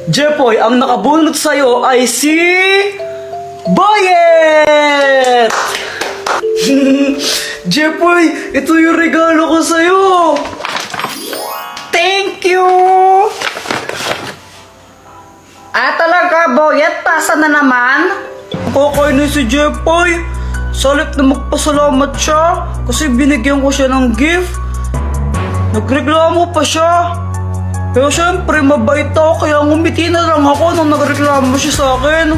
Jepoy, ang nakabunot sa'yo ay si... Boyet! Jepoy, ito yung regalo ko sa'yo! Thank you! Talaga, Boyet? Pasa na naman? Kakainis si Jepoy. Salip na magpasalamat siya kasi binigyan ko siya ng gift. Nagreklamo pa siya. Pero syempre, mabait ako kaya ngumiti na lang ako nung nagreklamo siya sa akin.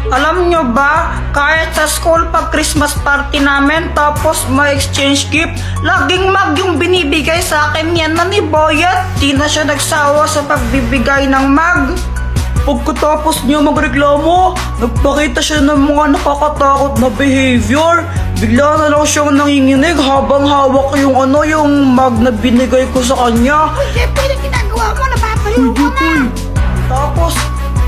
Alam nyo ba, kahit sa school pag Christmas party namin tapos may exchange gift, laging mag yung binibigay sa akin yan na ni Boyet. Di na siya nagsawa sa pagbibigay ng mag. Pagkatapos niya magreklamo, nagpakita siya ng mga nakakatakot na behavior. Bigla na lang siyang nanginginig habang hawak yung mag na binigay ko sa kanya. Uy, Jepoy, ang ginagawa mo? Napapaliw ka na! Tapos,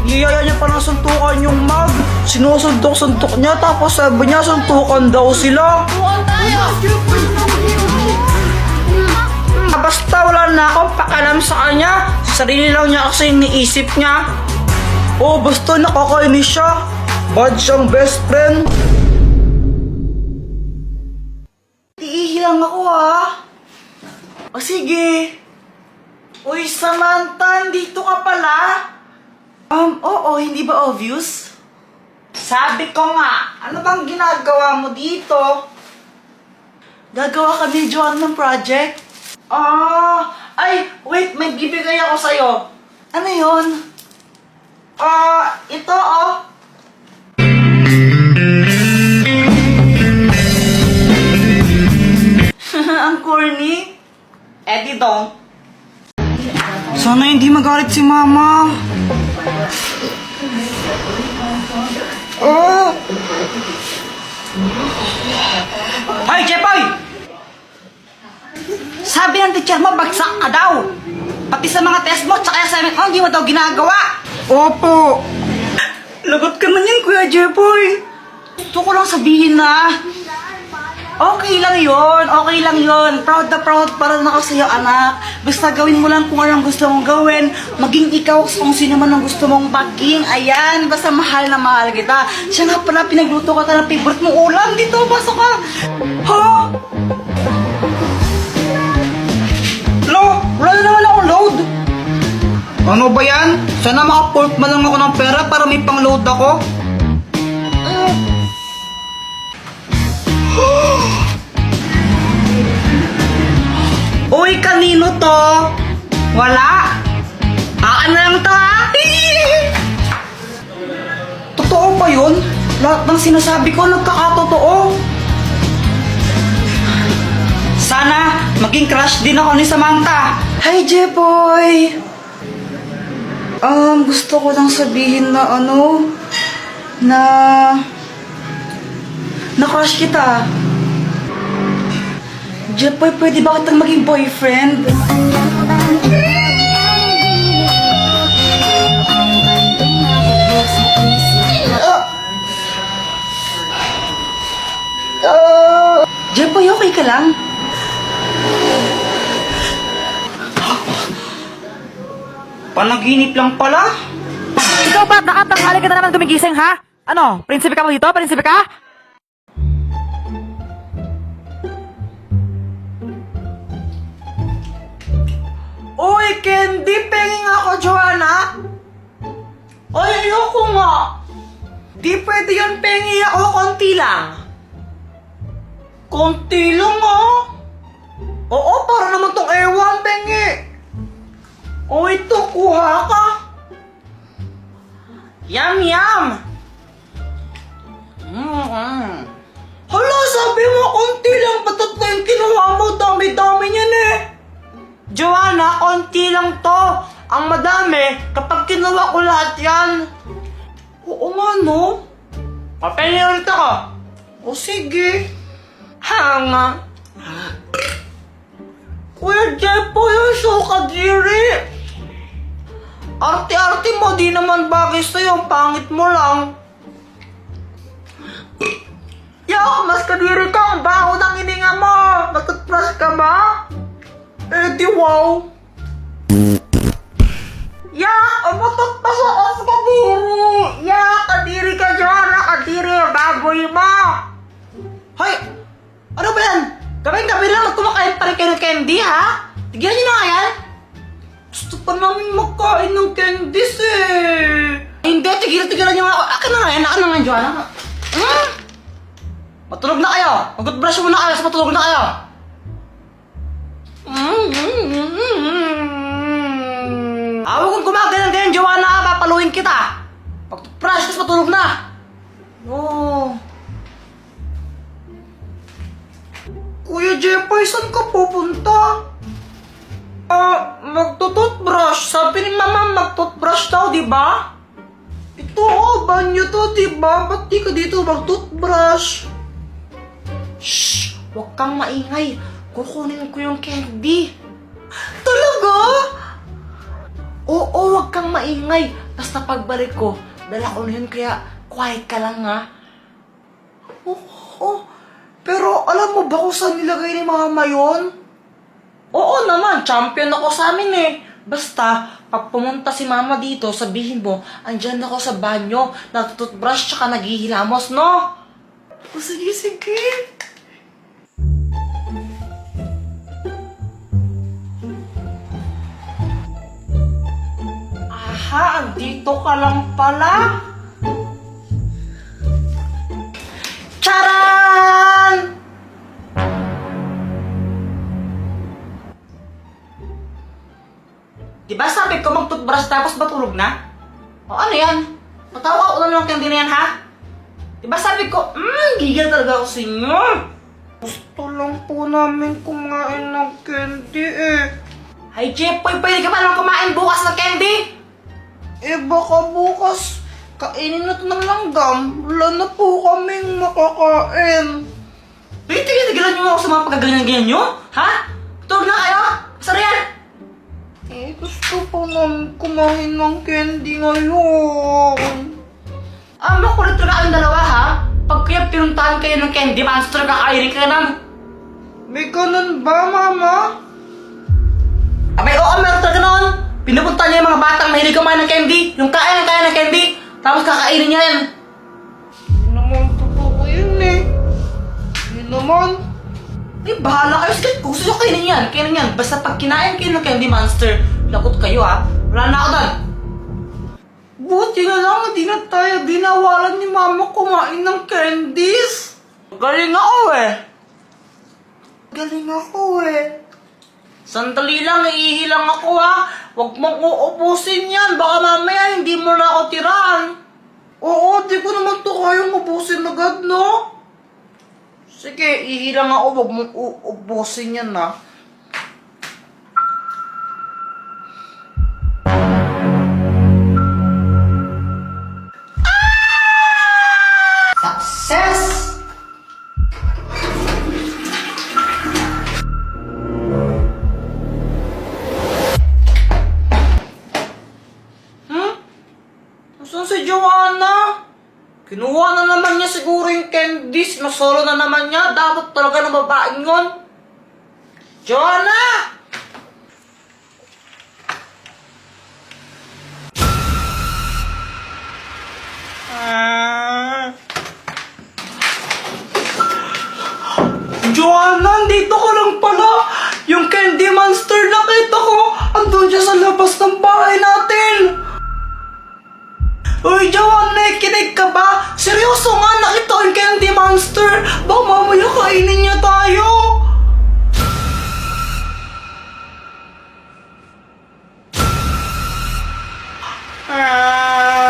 niyaya niya pa ng suntukan yung mag. Sinusuntok-suntok niya tapos sabi niya suntukan daw sila. Tuwan tayo! Basta wala na akong pakialam sa kanya. Sarili lang niya kasi iniisip niya. Oh, basta nakakainis siya. Bad siyang best friend. Iihilang ako O sige. Uy, Samantha, dito ka pala? Oo, hindi ba obvious? Sabi ko nga, ano bang ginagawa mo dito? Gagawa kami, Joan, ng project. Ay, wait, may bibigay ako sa'yo. Ano yun? Ito Ang corny. Eddie dong. Sana hindi magalit si Mama. Hoy, Jepoy! Sabi ng teacher mo, bagsak ka daw. Pati sa mga test mo, tsaka assignment mo, hindi mo daw ginagawa. Opo. Lagot ka man yan, Kuya Jepoy. Gusto ko lang sabihin na, okay lang yon. Proud na proud para na ako sa'yo, anak. Basta gawin mo lang kung anong gusto mong gawin. Maging ikaw kung sino man ang gusto mong maging. Ayan, basta mahal na mahal kita. Siya nga pala, pinagluto ka ng favorite mong ulam. Dito, pasok ka. Ha? Wala na naman akong load. Ano ba yan? Sana maka-port man lang ako ng pera para may pang-load ako. Uy, kanino to? Wala. Ano lang to, Totoo ba yun? Lahat ng sinasabi ko nagkakatotoo. Sana maging crush din ako ni Samantha. Hi, Jepoy! Gusto ko lang sabihin na na-crush kita. Jepoy, pwede ba kitang maging boyfriend? Jepoy, okay ka lang? Panaginip lang pala. Ikaw ba? Nakatanghali ka na naman gumigising, ha? Ano? Prinsipe ka mo dito? Prinsipe ka? Uy, Candy, penging ako, Joanna. Ay, ayoko nga. Di pwede yun, pengi ako, konti lang. Konti lang, Oo, para naman tong ewan, pengi. O, ito, kuha ka. Yum, yum. Hala, sabi mo, konti lang. Patatlo yung kinuha mo. Dami-dami niyan Joanna, konti lang to. Ang madami, kapag kinuha ko lahat yan. Oo nga, no? Papel ulit ako. O sige. Hanga. Kuya Jepoy, so kadiri. Arte-arte mo, di naman bagay sa'yo. Ang pangit mo lang. Mas kadiri ka. Ang baho ng hininga mo. Nag-toothbrush ka ba? Eh, di wow. kayo ng candy, ha? Tigyan niyo na nga yan. Gusto pa namin makain ng candies eh. Hindi, tigilan niyo nga ako. Akin na nga yan, akin na nga yan, Joanna. Matulog na kayo. Mag-brush muna kayo, matulog na kayo. Huwag kang gumagano'n, Joanna, papaluin kita. Pag-brush, tapos matulog na. Oh. Kuya Jepoy, saan ka pupunta? Magtututbrush. Sabi ni Mama magtutbrush daw, di ba? Ito, banyo to, di ba? Ba't di ka dito magtutbrush? Shh! Huwag kang maingay. Kukunin ko yung candy. Talaga? Oo, huwag kang maingay. Basta pagbalik ko, dala ko na yun, kaya quiet ka lang, ha? Oh, pero alam mo ba kung saan nilagay ni Mama yun? Oo naman, champion ako sa amin eh. Basta, pag pumunta si Mama dito, sabihin mo, andyan ako sa banyo, nagtutbrush tsaka naghihilamos, no? Sige, sige. Aha, andito ka lang pala. Charan! Diba sabi ko mag-toothbrush tapos matulog na? O ano yan? Matawa ko na lang candy na yan, ha? Diba sabi ko, gigil talaga ako sa inyo. Gusto lang po namin kumain ng candy eh. Ay, Jepoy, pwede ka pa lang kumain bukas ng candy? Eh baka bukas kainin na to ng langgam. Wala na po kaming makakain. Wait, tigilan niyo ako sa mga pagkaganyan-ganyan nyo? Ha? Tulog na kayo? Masara yan? Eh gusto po namin kumain ng candy ngayon. Makulit talaga kayong dalawa, ha? Pag kaya pinuntahan kayo ng candy monster, kakainin ka na. May ganun ba, Mama? Abay, oo, meron talaga noon. Pinupunta niya yung mga batang mahilig kumain ng candy. Yung kaya ng candy. Tapos kakainin niya yan. Hindi naman totoo yun eh. Hindi naman. Eh, bahala kayo. Sige, kung gusto nyo kainin yan, kainin yan. Basta pag kinain kayo ng candy monster, lagot kayo, ha? Wala na ako doon. Buti na lang, hindi na tayo dinawalan ni Mama kumain ng candies. Galing ako, eh. Galing ako eh. Sandali lang, iihilang ako, ha? Huwag mong uubusin yan. Baka mamaya hindi mo na ako tirahan. Oo, di ko naman to kayang ubusin agad, no? Sige, ihilang ako. Huwag mong uubusin yan, ha? Success! Saan si Joanna? Kinuha na naman niya siguro yung candies. Nasolo na naman niya. Dapat talaga ng babaeng yun. Joanna! Joanna, dito ka lang pala. Yung candy monster nakita ko. Andun siya sa labas ng bahay natin. Uy, Joanna, kinig ka ba? Seryoso nga, nakita ko yung candy monster. Baka mamaya kainin niya tayo.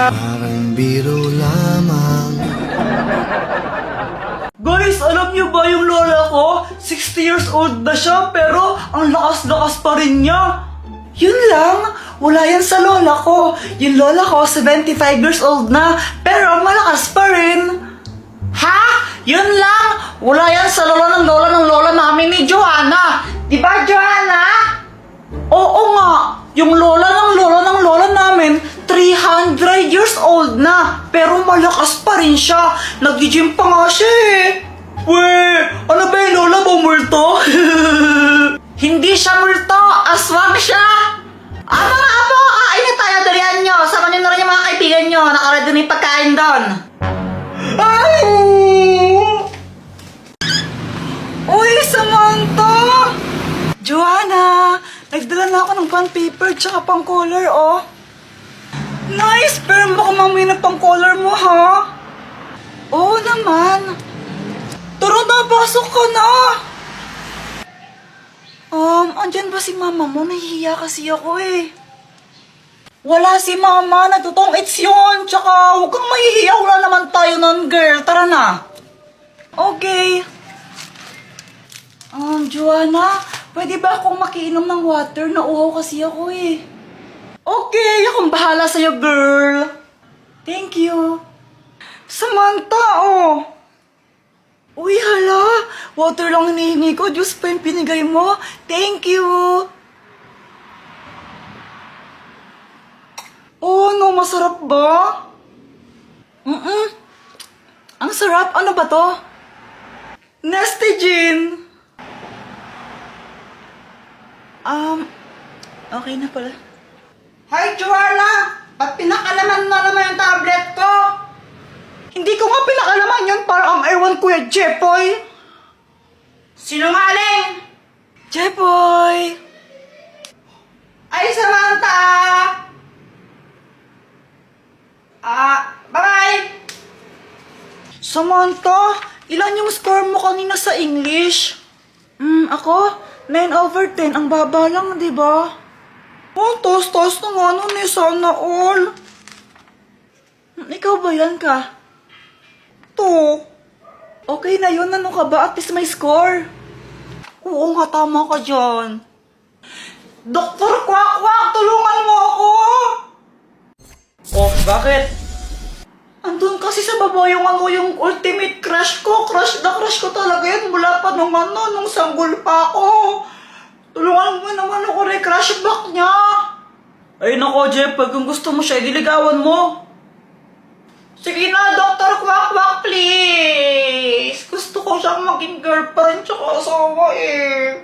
Parang biro lamang. Guys, alam niyo ba yung lola ko? 60 years old na siya, pero ang lakas-lakas pa rin niya. Yun lang, wala yan sa lola ko. Yung lola ko, 75 years old na, pero malakas pa rin. Ha? Yun lang? Wala yan sa lola ng lola namin ni Joanna. Di ba, Joanna? Oo nga, yung lola ng lola namin, 300 years old na, pero malakas pa rin siya. Nag-gym pa nga siya eh. Weh, ano ba yung lola mo, multo? Hindi siya multo, aswang siya. Mga apo, kainin tayo, dalihan nyo. Sama nyo na rin yung mga kaibigan nyo. Nakaredo na yung pagkain doon. Ay! Uy, Samantha! Joanna, nagdala na ako ng bond paper tsaka pang color, oh. Nice, pero baka mamaya na pang color mo, ha? Oo naman. Tara na, pasok ka na. Andyan ba si mama mo? Nahihiya kasi ako, eh. Wala si mama, nagtutong-its yun. Tsaka, huwag kang mahihiya, wala naman tayo nun, girl. Tara na. Okay. Joanna, pwede ba akong makiinom ng water? Nauhaw kasi ako eh. Okay, akong bahala sa'yo, girl. Thank you. Samantha, oh. Uy, hala. Water lang hinihingi ko. Diyos pa yung pinigay mo. Thank you. Oh, no, masarap ba? Ang sarap. Ano ba to? Nestigin. Okay na pala. Hi, Joanna! Ba't pinakalaman na naman yung tablet ko? Hindi ko nga pinakalaman yun para ang ewan Kuya Jepoy. Sinungaling! Jepoy! Ay, Samantha! Bye! Samantha, ilan yung score mo kanina sa English? Ako? 9/10. Ang baba lang, di ba? Oh, taas-taas na nga nun eh. Sana all. Ikaw ba yan ka? To. Okay na yun. Ano ka ba? At least may score. Oo nga, tama ka dyan. Dr. Quack-Quack, tulungan mo ako! Oh, bakit? Andun kasi sa baba yung ultimate crush ko. Crush ko talaga yan mula pa nung sanggol pa ako. Tulungan mo naman ako crush back niya. Ay nako, Jeff, kung gusto mo siya, diligawan mo. Sige na, Dr. Quack-Quack, please. Gusto ko siyang maging girlfriend tsaka asawa eh.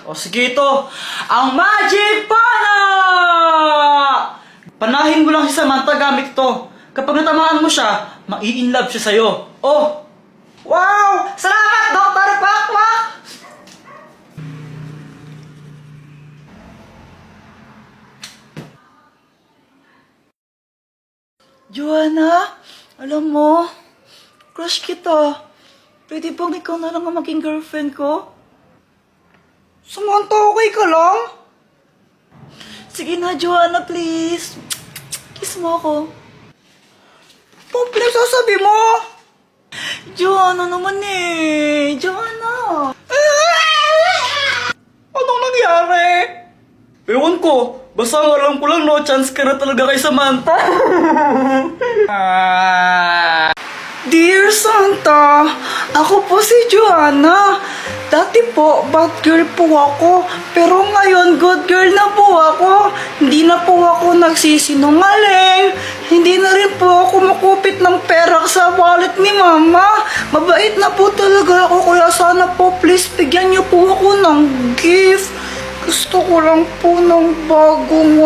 O sige ito, ang Magic Pana! Panahin mo lang si Samantha gamit to. Kapag natamaan mo siya, mai-inlove siya sa'yo. Oh! Wow! Salamat, Dr. Quack-Quack! Joanna, alam mo, crush kita. Pwede bang ikaw na lang ang maging girlfriend ko? Samantha, okay ka lang? Sige na, Joanna, please. Kiss mo ako. Oh, pinagsasabi mo? Joanna naman eh. Joanna. Anong nangyari? Ewan ko. Basta ang alam ko lang, no chance ka na talaga kay Samantha. Dear Santa, ako po si Joanna. Dati po, bad girl po ako. Pero ngayon, good girl na po ako. Hindi na po ako nagsisinungaling. Hindi na rin po ako makupit ng pera sa wallet ni Mama. Mabait na po talaga ako. Kaya sana po, please, bigyan niyo po ako ng gift. Gusto ko lang po ng bagong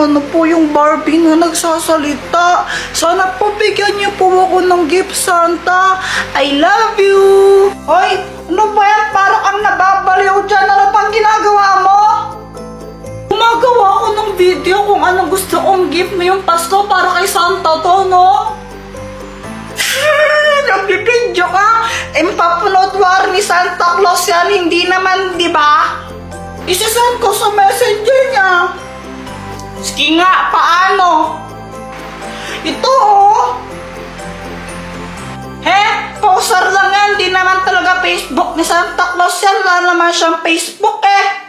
yung Barbie na nagsasalita. Sana po bigyan niyo po ako ng gift, Santa. I love you! Hoy! Ano ba yan? Parang ang nababaliw dyan. Ano pang ginagawa mo? Gumagawa ako ng video kung anong gusto kong gift ngayong Pasko para kay Santa to, no? Nagbibidyo ka? Impapanood war ni Santa Claus yan. Hindi naman, di ba? Isasend ko sa messenger niya. Sige nga, paano? Ito oh. Poser lang yan. Di naman talaga Facebook ni Santa Claus yan. Wala naman siyang Facebook eh.